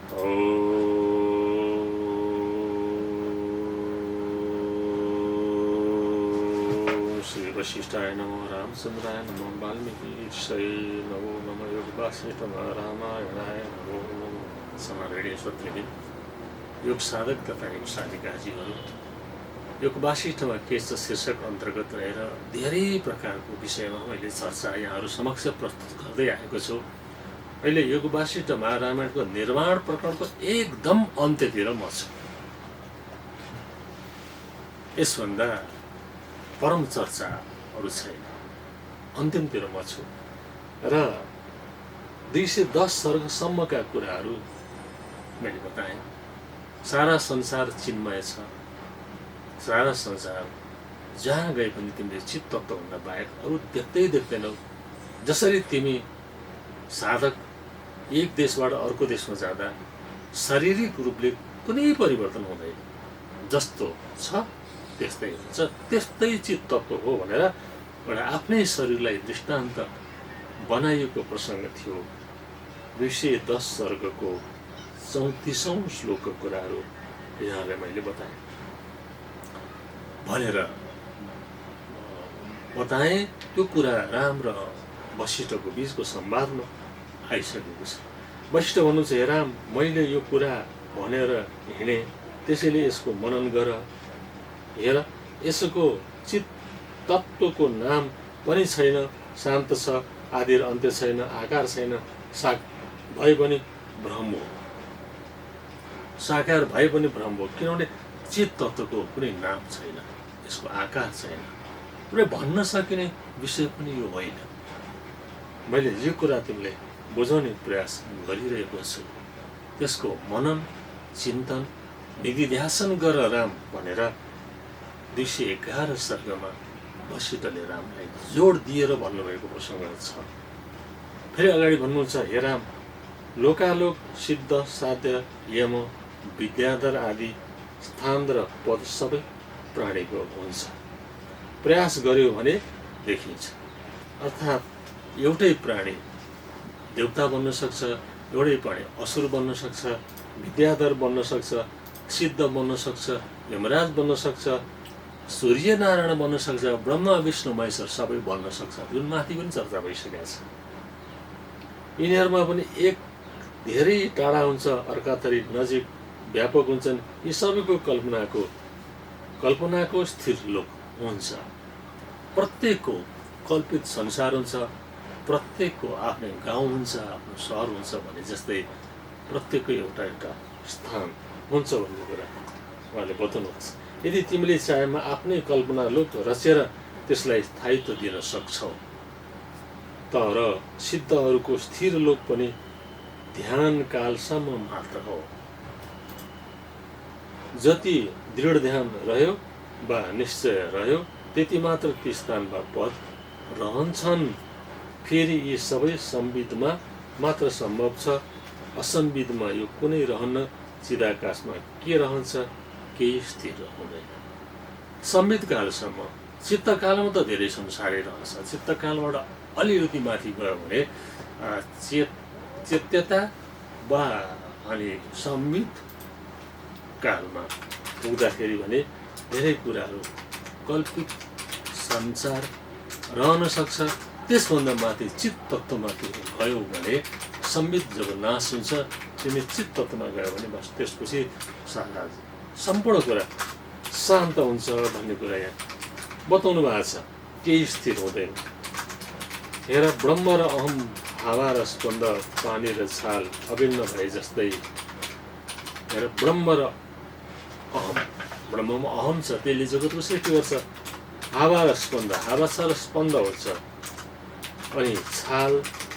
श्री वशिष्ठाय नमो रामचंद्राय नमो वाल्मीकि नमो नमो योग वासिष्ठ रामायणाय नमो नमो समादरणीय श्रोतृवृन्द, योग साधक तथा योग साधिकाजीहरू, योग वासिष्ठमा के छ शीर्षक अन्तर्गत रहेर धेरै प्रकारको विषयमा मैले चर्चा यहाँहरू समक्ष प्रस्तुत गर्दै आएको छु। अहिले योग वासिष्ठ महारामायणको निर्माण प्रकरणको एकदम अन्त्यतिर म छु। यसभन्दा परम चर्चा अरू छैन, अन्तिमतिर म छु र 210 सर्गसम्मका कुराहरू मैले बताएँ। सारा संसार चिन्मय छ, सारा संसार जहाँ गए पनि तिमीले चित तत्त्वभन्दा बाहेक अरू देख्दै देख्दैनौ। जसरी तिमी साधक एक देशबाट अर्को देशमा जाँदा शारीरिक रूपले कुनै परिवर्तन हुँदैन, जस्तो छ त्यस्तै हुन्छ, त्यस्तै चित तत्त्व हो भनेर एउटा आफ्नै शरीरलाई दृष्टान्त बनाइएको प्रसङ्ग थियो। 210 सर्गको 34औं श्लोकको कुराहरू यहाँलाई मैले बताएँ भनेर बताएँ। त्यो कुरा राम र वशिष्ठको बीचको संवादमा आइसकेको छ। वशिष्ठ भन्नुहुन्छ, हे राम, मैले यो कुरा भनेर हिँडेँ, त्यसैले यसको मनन गर। हेर, यसको चित तत्त्वको नाम पनि छैन, शान्त छ, आदि र अन्त्य छैन, आकार छैन, भए पनि भ्रम हो। साकार भए पनि भ्रम हो, किनभने चित तत्त्वको कुनै नाम छैन, यसको आकार छैन, पुरै भन्न सकिने विषय पनि यो होइन। मैले यो कुरा तिमीले बुझाउने प्रयास गरिरहेको छु, त्यसको मनन चिन्तन निधिध्यासन गर राम भनेर 211 सर्गमा वशिष्ठले रामलाई जोड दिएर भन्नुभएको प्रसङ्ग छ। फेरि अगाडि भन्नुहुन्छ, हे राम, लोकालोक सिद्ध साध्य यम विद्याधर आदि स्थान र पद सबै प्राणीको हुन्छ, प्रयास गर्यो भने देखिन्छ। अर्थात् एउटै प्राणी देवता बन्न सक्छ, एउटै प्राणी असुर बन्न सक्छ, विद्याधर बन्न सक्छ, सिद्ध बन्न सक्छ, यमराज बन्न सक्छ, सूर्यनारायण बन्न सक्छ, ब्रह्मा विष्णु महेश्वर सबै बन्न सक्छ, जुन माथि पनि चर्चा भइसकेको छ। यिनीहरूमा पनि एक धेरै टाढा हुन्छ, अर्कातरी नजिक व्यापक हुन्छन्। यी सबैको कल्पनाको स्थिर लोक हुन्छ। प्रत्येकको कल्पित संसार हुन्छ, प्रत्येकको आफ्नै गाउँ हुन्छ, आफ्नो सहर हुन्छ भने जस्तै प्रत्येकको एउटा एउटा स्थान हुन्छ भन्ने कुरा उहाँले बताउनुहुन्छ। यदि तिमीले चाहेमा आफ्नै कल्पना लोक रचेर त्यसलाई स्थायित्व दिन सक्छौ, तर सिद्धहरूको स्थिर लोक पनि ध्यान कालसम्म मात्र हो। जति दृढ ध्यान रह्यो वा निश्चय रह्यो त्यति मात्र ती स्थान वा पद रहन्छन्। फेरि यी सबै संविदमा मात्र सम्भव छ, असंविदमा यो कुनै रहन्न। चिदाकाशमा के रहन्छ, केही स्थिर हुँदैन। संविद कालसम्म, चित्तकालमा त धेरै संसारै रहन्छ। चित्तकालबाट अलिकति माथि गयो भने चेत्यता वा अनि संविद कालमा पुग्दाखेरि भने धेरै कुराहरू कल्पित संसार रहन सक्छ। त्यसभन्दा माथि चित्त तत्त्वमाथि गयो भने संविद जब नाश हुन्छ, तिमी चित्त तत्त्वमा गयो भने बस त्यसपछि सम्पूर्ण कुरा शान्त हुन्छ भन्ने कुरा यहाँ बताउनु भएको छ। केही स्थिर हुँदैन। हेर, ब्रह्म र अहम, हावा र स्पन्द, पानी र छाल अभिन्न भए जस्तै। हेर, ब्रह्म र अहम, ब्रह्ममा अहम छ, त्यसले जगतको सृष्टि गर्छ। हावा र स्पन्द, हावा छ र स्पन्द हुन्छ। अनि छाल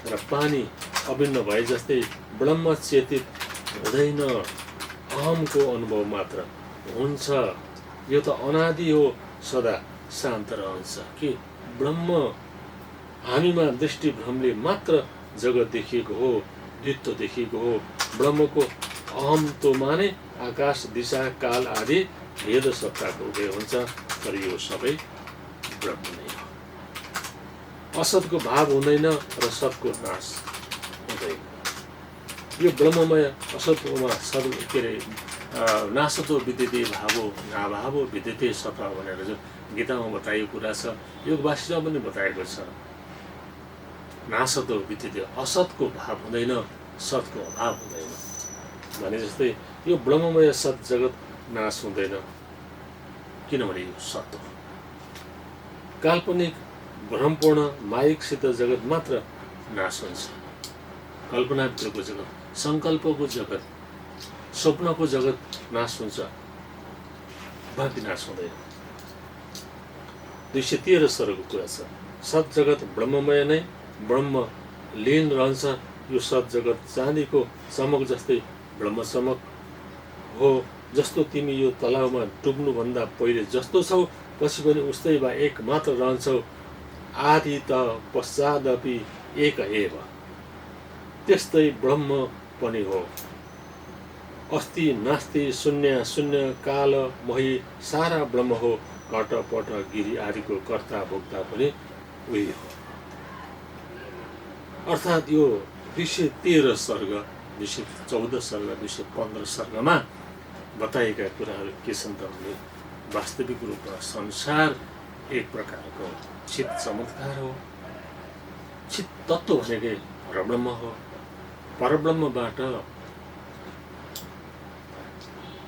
र पानी अभिन्न भए जस्तै ब्रह्म चेतित हुँदैन, अहमको अनुभव मात्र हुन्छ। यो त अनादि हो, सदा शान्त रहन्छ। कि ब्रह्म हामीमा दृष्टि भ्रमले मात्र जगत देखिएको हो, द्वित्व देखिएको हो। ब्रह्मको अहम तो माने आकाश, दिशा, काल आदि भेद सत्ताको उदय हुन्छ, तर यो सबै ब्रह्म नै हो। असतको भाव हुँदैन र सतको नाश हुँदैन। यो ब्रह्ममय असतोमा सद के अरे नासतो विद्यते भावो नाभावो विद्यते सत भनेर जुन गीतामा बताइएको कुरा छ, योग वासिष्ठमा पनि बताएको छ। नासतो विद्यते, असतको भाव हुँदैन, सतको अभाव हुँदैन भने जस्तै यो ब्रह्ममय सत जगत नाश हुँदैन, किनभने यो सत्य हो। काल्पनिक भ्रमपूर्ण मायिकसित जगत मात्र नाश हुन्छ। कल्पनाभित्रको जगत, सङ्कल्पको जगत, स्वप्नको जगत नाश हुन्छ, बाँकी नाश हुँदैन। 213 स्वरको कुरा छ। सत जगत ब्रह्ममय नै ब्रह्म लीन रहन्छ। यो सत जगत चाँदीको चमक जस्तै ब्रह्म चमक हो। जस्तो तिमी यो तलाउमा डुब्नुभन्दा पहिले जस्तो छौ, पछि पनि उस्तै वा एक मात्र रहन्छौ। आदि त पश्चादपि एक एव, त्यस्तै ब्रह्म पनि हो। अस्ति नास्ति शून्य शून्य काल मही सारा ब्रह्म हो। घट पट गिरी आदिको कर्ता भोक्ता पनि उही हो। अर्थात् यो 213 सर्ग, 214 सर्ग, 215 सर्गमा बताएका कुराहरू के छन् त भने वास्तविक रूपमा संसार एक प्रकारको चित चमत्कार हो। चित तत्त्व भनेकै परब्रह्म हो। परब्रह्मबाट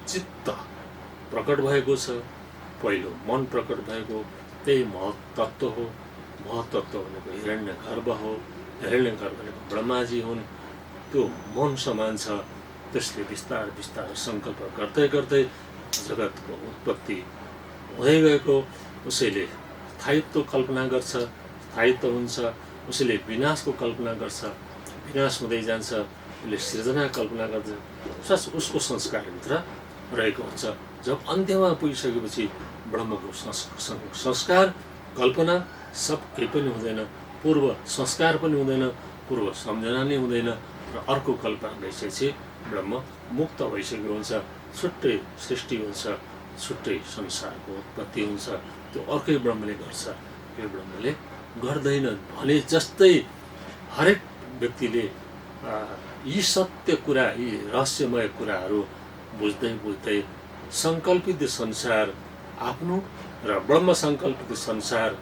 चित्त प्रकट भएको छ। पहिलो मन प्रकट भएको त्यही महत्त्व हो। महत्त्व भनेको हिरण्यगर्भ हो। हिरण्यगर्भ भनेको ब्रह्माजी हुन्। त्यो मन समान छ। त्यसले बिस्तार बिस्तार सङ्कल्प गर्दै गर्दै जगतको उत्पत्ति हुँदै गएको। उसैले स्थायित्व कल्पना गर्छ, स्थायित्व हुन्छ। उसैले विनाशको कल्पना गर्छ, विनाश हुँदै जान्छ। उसले सृजना कल्पना गर्छ। उसको संस्कारभित्र रहेको हुन्छ। जब अन्त्यमा पुगिसकेपछि ब्रह्मको संस्कार कल्पना सब केही पनि हुँदैन। पूर्व संस्कार पनि हुँदैन, पूर्व सम्झना नै हुँदैन। र अर्को कल्पना भइसकेपछि ब्रह्म मुक्त भइसकेको हुन्छ। छुट्टै सृष्टि हुन्छ, छुट्टै संसारको उत्पत्ति हुन्छ। त्यो अर्कै ब्रह्मले गर्छ, यो ब्रह्मले गर्दैन भने जस्तै हरेक व्यक्तिले यी सत्य कुरा, यी रहस्यमय कुराहरू बुझ्दै बुझ्दै सङ्कल्पित संसार आफ्नो र ब्रह्म सङ्कल्पित संसार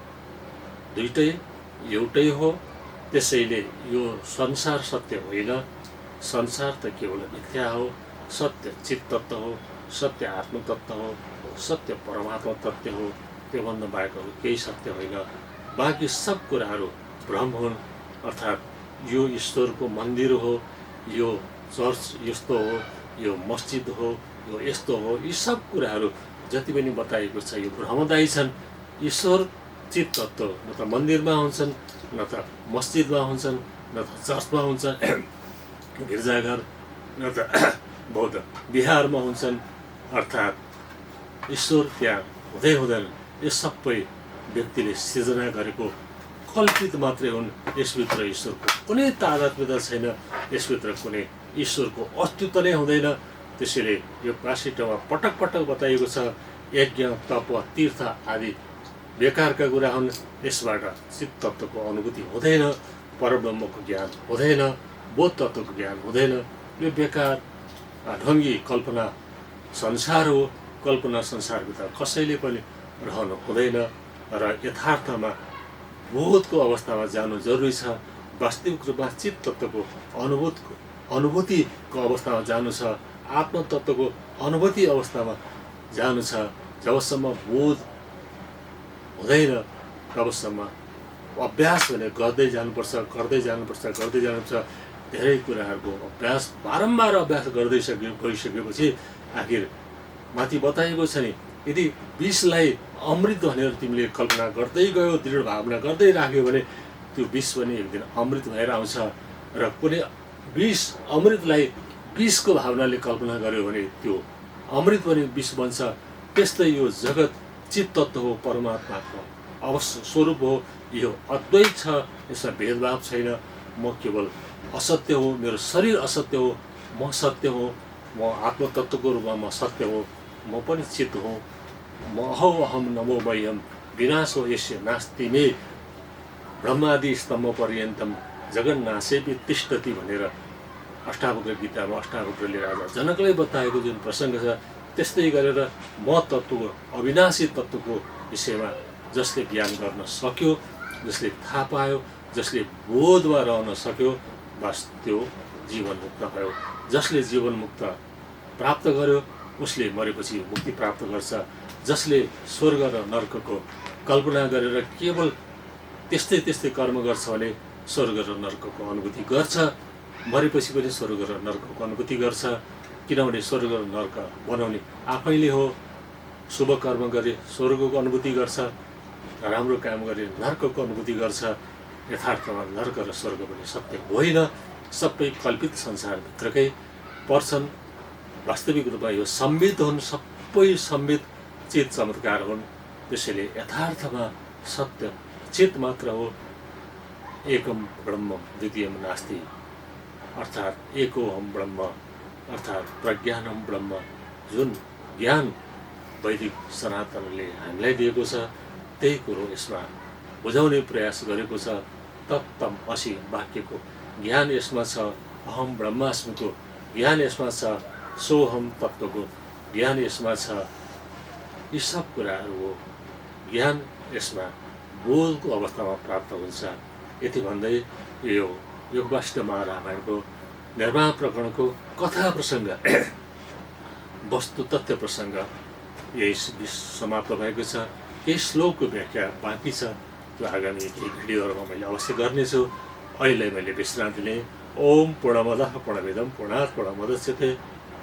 दुइटै एउटै हो। त्यसैले यो संसार सत्य होइन, संसार त केवल मिथ्या हो। सत्य चित्त तत्त्व हो, सत्य आत्मतत्त्व हो, सत्य परमात्मा तत्त्व हो। त्योभन्दा बाहेक अरू केही सत्य होइन। बाँकी सब कुराहरू भ्रम हुन्। अर्थात् यो ईश्वरको मन्दिर हो, यो चर्च यस्तो हो, यो मस्जिद हो, यो यस्तो हो, यी सब कुराहरू जति पनि बताइएको छ यो भ्रमदायी छन्। ईश्वर चित्त तत्त्व न त मन्दिरमा हुन्छन्, न त मस्जिदमा हुन्छन्, न त चर्चमा हुन्छन्, गिर्जाघर न त बौद्ध बिहारमा हुन्छन्। अर्थात् ईश्वर त्यहाँ हुँदै हुँदैन। यो सबै व्यक्तिले सृजना गरेको कल्पित मात्रै हुन्। यसभित्र ईश्वरको कुनै तादात्म्यता छैन। यसभित्र कुनै ईश्वरको अस्तित्व नै हुँदैन। त्यसैले यो वासिष्ठमा पटक पटक बताइएको छ यज्ञ तप तीर्थ आदि बेकारका कुरा हुन्। यसबाट चित्त तत्त्वको अनुभूति हुँदैन, परब्रह्मको ज्ञान हुँदैन, बोध तत्त्वको ज्ञान हुँदैन। यो बेकार ढङ्गी कल्पना संसार हो। कल्पना संसारभित्र कसैले पनि रहनु हुँदैन र यथार्थमा बोधको अवस्थामा जानु जरुरी छ। वास्तविक रूपमा चित्त तत्त्वको अनुभूतिको अवस्थामा जानु छ। आत्मतत्त्वको अनुभूति अवस्थामा जानु छ। जबसम्म बोध हुँदैन तबसम्म अभ्यास भने गर्दै जानुपर्छ, गर्दै जानुपर्छ, गर्दै जानुपर्छ। धेरै कुराहरूको अभ्यास बारम्बार अभ्यास गइसकेपछि आखिर माथि बताइएको छ नि, यदि विषलाई अमृत भनेर तिमीले कल्पना गर्दै गयो, दृढ भावना गर्दै राख्यो भने त्यो विष पनि एक दिन अमृत भएर आउँछ। र कुनै विष अमृतलाई विषको भावनाले कल्पना गर्यो भने त्यो अमृत पनि विष बन्छ। त्यस्तै यो जगत चित्त तत्त्व हो, परमात्माको अवश्य स्वरूप हो। यो अद्वैत छ, यसमा भेदभाव छैन। म केवल असत्य हो, मेरो शरीर असत्य हो, म सत्य हो, म आत्मतत्त्वको रूपमा म सत्य हो, म पनि चित्त हो। म अहो अहम नमो मह्यम विनाशो यस्य नास्ति मे ब्रह्मादि स्तम्भ पर्यन्तम जगन्नाशेपि तिष्ठति भनेर अष्टावक्र गीतामा अष्टावक्रले राजा जनकलाई बताएको जुन प्रसङ्ग छ त्यस्तै गरेर म तत्त्वको अविनाशी तत्त्वको विषयमा जसले ज्ञान गर्न सक्यो, जसले थाहा पायो, जसले बोधमा रहन सक्यो, बस त्यो जीवनमुक्त भयो। जसले जीवनमुक्त प्राप्त गर्यो उसले मरेपछि मुक्ति प्राप्त गर्छ। जसले स्वर्ग र नर्कको कल्पना गरेर केवल त्यस्तै कर्म गर्छ भने स्वर्ग र नर्कको अनुभूति गर्छ, मरेपछि पनि स्वर्ग र नर्कको अनुभूति गर्छ। किनभने स्वर्ग र नर्क बनाउने आफैले हो। शुभ कर्म गरे स्वर्गको अनुभूति गर्छ, राम्रो काम गरे नर्कको अनुभूति गर्छ। यथार्थमा नर्क र स्वर्ग पनि सत्य होइन, सबै कल्पित संसारभित्रकै पर्छन्। वास्तविक रूपमा यो सम्मित हुन्, सबै सम्मित चित चमत्कार हुन्। त्यसैले यथार्थमा सत्य चित मात्र हो। एकम ब्रह्म द्वितीयम नास्ति, अर्थात् एकोहम ब्रह्म अर्थात् प्रज्ञानम ब्रह्म। जुन ज्ञान वैदिक सनातनले हामीलाई दिएको छ त्यही कुरो यसमा बुझाउने प्रयास गरेको छ। तत्तम असी वाक्यको ज्ञान यसमा छ, अहम ब्रह्मास्मिको ज्ञान यसमा छ, सोहम तत्त्वको ज्ञान यसमा छ। यी सब कुराहरू हो। ज्ञान यसमा बोधको अवस्थामा प्राप्त हुन्छ। यति भन्दै यो योगवासिष्ठ महारामायणको निर्माण प्रकरणको कथा प्रसङ्ग वस्तु तथ्य प्रसङ्ग यही समाप्त भएको छ। केही श्लोकको व्याख्या बाँकी छ, त्यो आगामी केही भिडियोहरूमा मैले अवश्य गर्नेछु। अहिले मैले विश्रान्ति लिएँ। ओम पूर्णमदः पूर्णमिदं पूर्णात् पूर्णमुदच्यते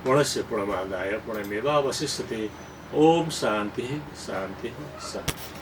पूर्णस्य पूर्णमादाय पूर्णमेवावशिष्यते। ओम शान्ति शान्ति शान्ति।